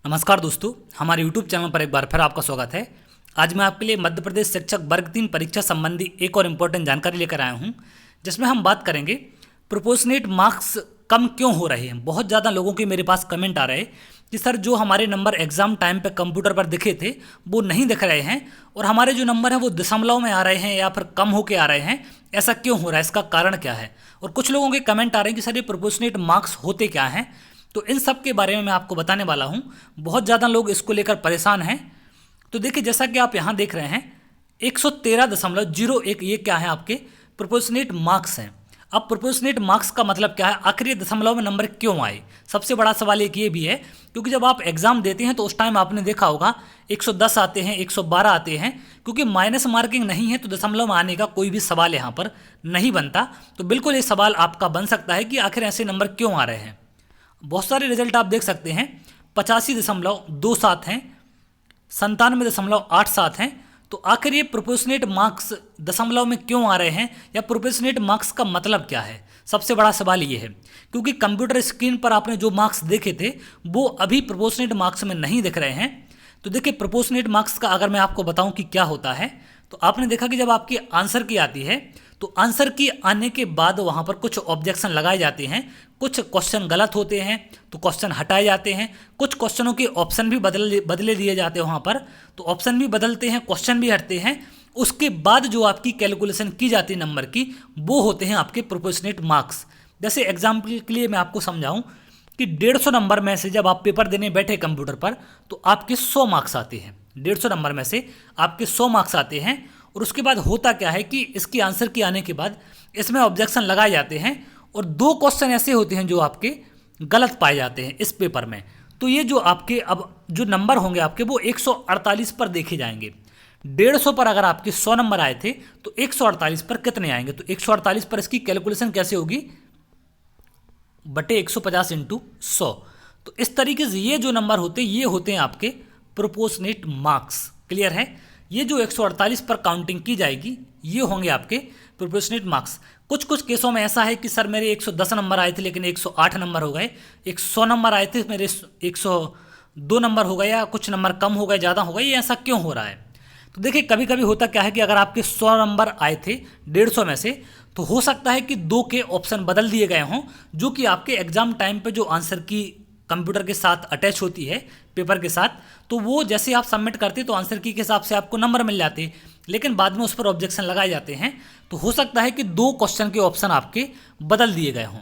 नमस्कार दोस्तों, हमारे YouTube चैनल पर एक बार फिर आपका स्वागत है। आज मैं आपके लिए मध्य प्रदेश शिक्षक वर्ग 3 परीक्षा संबंधी एक और इम्पोर्टेंट जानकारी लेकर आया हूं, जिसमें हम बात करेंगे प्रोपोर्शनेट मार्क्स कम क्यों हो रहे हैं। बहुत ज़्यादा लोगों के मेरे पास कमेंट आ रहे हैं कि सर जो हमारे नंबर एग्जाम टाइम पे कंप्यूटर पर दिखे थे वो नहीं दिख रहे हैं और हमारे जो नंबर हैं वो दशमलव में आ रहे हैं या फिर कम होके आ रहे हैं। ऐसा क्यों हो रहा है, इसका कारण क्या है। और कुछ लोगों के कमेंट आ रहे हैं कि सर ये प्रोपोर्शनेट मार्क्स होते क्या हैं। तो इन सब के बारे में मैं आपको बताने वाला हूं। बहुत ज़्यादा लोग इसको लेकर परेशान हैं। तो देखिए, जैसा कि आप यहाँ देख रहे हैं 113.01 ये क्या है, आपके प्रोपोर्शनेट मार्क्स हैं। अब प्रोपोर्शनेट मार्क्स का मतलब क्या है, आखिर ये दशमलव में नंबर क्यों आए। सबसे बड़ा सवाल एक ये भी है क्योंकि जब आप एग्जाम देते हैं तो उस टाइम आपने देखा होगा 110 आते हैं, 112 आते हैं। क्योंकि माइनस मार्किंग नहीं है तो दशमलव में आने का कोई भी सवाल यहाँ पर नहीं बनता। तो बिल्कुल ये सवाल आपका बन सकता है कि आखिर ऐसे नंबर क्यों आ रहे हैं। बहुत सारे रिजल्ट आप देख सकते हैं, 85.27 हैं, 97.87 हैं। तो आखिर ये प्रोपोर्शनेट मार्क्स दशमलव में क्यों आ रहे हैं या प्रोपोर्शनेट मार्क्स का मतलब क्या है। सबसे बड़ा सवाल ये है क्योंकि कंप्यूटर स्क्रीन पर आपने जो मार्क्स देखे थे वो अभी प्रोपोर्शनेट मार्क्स में नहीं दिख रहे हैं। तो देखिए, प्रोपोर्शनेट मार्क्स का अगर मैं आपको बताऊं कि क्या होता है, तो आपने देखा कि जब आपकी आंसर की आती है तो आंसर की आने के बाद वहाँ पर कुछ ऑब्जेक्शन लगाए जाते हैं। कुछ क्वेश्चन गलत होते हैं तो क्वेश्चन हटाए जाते हैं, कुछ क्वेश्चनों के ऑप्शन भी बदले दिए जाते हैं वहाँ पर, तो ऑप्शन भी बदलते हैं, क्वेश्चन भी हटते हैं। उसके बाद जो आपकी कैलकुलेशन की जाती है नंबर की, वो होते हैं आपके प्रोपोर्शनेट मार्क्स। जैसे एग्जाम्पल के लिए मैं आपको समझाऊं कि 150 नंबर में से जब आप पेपर देने बैठे कंप्यूटर पर तो आपके 100 मार्क्स आते हैं। 150 नंबर में से आपके 100 मार्क्स आते हैं। और उसके बाद होता क्या है कि इसकी आंसर की आने के बाद इसमें ऑब्जेक्शन लगाए जाते हैं और 2 क्वेश्चन ऐसे होते हैं जो आपके गलत पाए जाते हैं इस पेपर में। तो ये जो आपके अब जो नंबर होंगे आपके वो 148 पर देखे जाएंगे। 150 पर अगर आपके 100 नंबर आए थे तो 148 पर कितने आएंगे। तो 148 पर इसकी कैलकुलेशन कैसे होगी, बटे 150 इंटू 100। तो इस तरीके से ये जो नंबर होते हैं ये होते हैं आपके प्रोपोर्शनेट मार्क्स। क्लियर है। ये जो 148 पर काउंटिंग की जाएगी ये होंगे आपके प्रोपोर्शनेट मार्क्स। कुछ कुछ केसों में ऐसा है कि सर मेरे 110 नंबर आए थे लेकिन 108 नंबर हो गए, 100 नंबर आए थे मेरे 102 नंबर हो गए, या कुछ नंबर कम हो गए, ज़्यादा हो गए, ये ऐसा क्यों हो रहा है। तो देखिए, कभी कभी होता क्या है कि अगर आपके 100 नंबर आए थे 150 में से, तो हो सकता है कि 2 के ऑप्शन बदल दिए गए हों जो कि आपके एग्जाम टाइम पे जो आंसर की कंप्यूटर के साथ अटैच होती है पेपर के साथ, तो वो जैसे आप सबमिट करते तो आंसर की के हिसाब से आपको नंबर मिल जाते, लेकिन बाद में उस पर ऑब्जेक्शन लगाए जाते हैं। तो हो सकता है कि 2 क्वेश्चन के ऑप्शन आपके बदल दिए गए हों।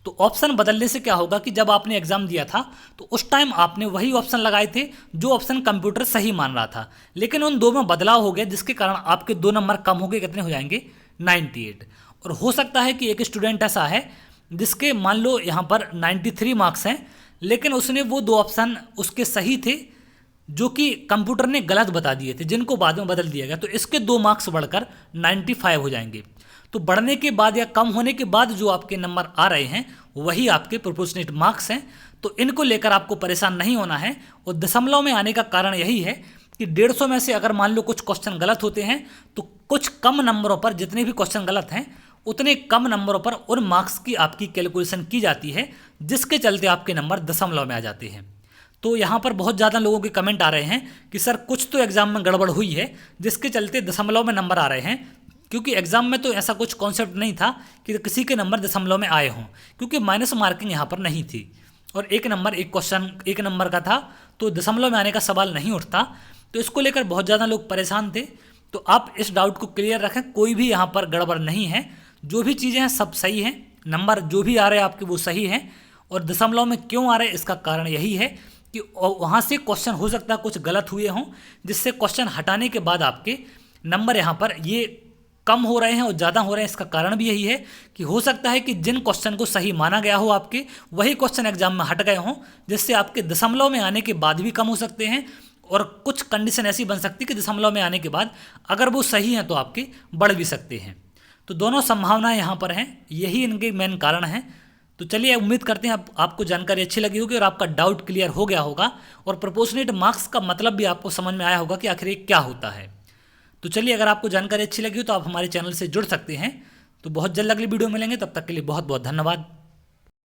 तो ऑप्शन बदलने से क्या होगा कि जब आपने एग्जाम दिया था तो उस टाइम आपने वही ऑप्शन लगाए थे जो ऑप्शन कंप्यूटर सही मान रहा था, लेकिन उन 2 में बदलाव हो गया जिसके कारण आपके 2 नंबर कम हो गए। कितने हो जाएंगे, 98। और हो सकता है कि एक स्टूडेंट ऐसा है जिसके मान लो यहाँ पर 93 मार्क्स हैं, लेकिन उसने वो 2 ऑप्शन उसके सही थे जो कि कंप्यूटर ने गलत बता दिए थे, जिनको बाद में बदल दिया गया। तो इसके 2 मार्क्स बढ़कर 95 हो जाएंगे। तो बढ़ने के बाद या कम होने के बाद जो आपके नंबर आ रहे हैं वही आपके प्रोपोर्शनेट मार्क्स हैं। तो इनको लेकर आपको परेशान नहीं होना है। और दशमलव में आने का कारण यही है कि 150 में से अगर मान लो कुछ क्वेश्चन गलत होते हैं तो कुछ कम नंबरों पर, जितने भी क्वेश्चन गलत हैं उतने कम नंबरों पर उन मार्क्स की आपकी कैलकुलेशन की जाती है, जिसके चलते आपके नंबर दशमलव में आ जाते हैं। तो यहाँ पर बहुत ज़्यादा लोगों के कमेंट आ रहे हैं कि सर कुछ तो एग्जाम में गड़बड़ हुई है जिसके चलते दशमलव में नंबर आ रहे हैं। क्योंकि एग्जाम में तो ऐसा कुछ कॉन्सेप्ट नहीं था कि किसी के नंबर दशमलव में आए हों, क्योंकि माइनस मार्किंग यहाँ पर नहीं थी और एक क्वेश्चन 1 नंबर का था, तो दशमलव में आने का सवाल नहीं उठता। तो इसको लेकर बहुत ज़्यादा लोग परेशान थे। तो आप इस डाउट को क्लियर रखें, कोई भी यहाँ पर गड़बड़ नहीं है, जो भी चीज़ें हैं सब सही हैं, नंबर जो भी आ रहे हैं आपके वो सही हैं। और दशमलव में क्यों आ रहे हैं इसका कारण यही है कि वहाँ से क्वेश्चन हो सकता है कुछ गलत हुए हों, जिससे क्वेश्चन हटाने के बाद आपके नंबर यहाँ पर ये कम हो रहे हैं और ज़्यादा हो रहे हैं। इसका कारण भी यही है कि हो सकता है कि जिन क्वेश्चन को सही माना गया हो आपके वही क्वेश्चन एग्जाम में हट गए हों, जिससे आपके दशमलव में आने के बाद भी कम हो सकते हैं। और कुछ कंडीशन ऐसी बन सकती है कि दशमलव में आने के बाद अगर वो सही हैं तो आपके बढ़ भी सकते हैं। तो दोनों संभावनाएं यहाँ पर हैं, यही इनके मेन कारण हैं। तो चलिए, उम्मीद करते हैं आपको जानकारी अच्छी लगी होगी और आपका डाउट क्लियर हो गया होगा और प्रोपोर्शनेट मार्क्स का मतलब भी आपको समझ में आया होगा कि आखिर ये क्या होता है। तो चलिए, अगर आपको जानकारी अच्छी लगी हो तो आप हमारे चैनल से जुड़ सकते हैं। तो बहुत जल्द अगली वीडियो मिलेंगे, तब तक के लिए बहुत बहुत धन्यवाद।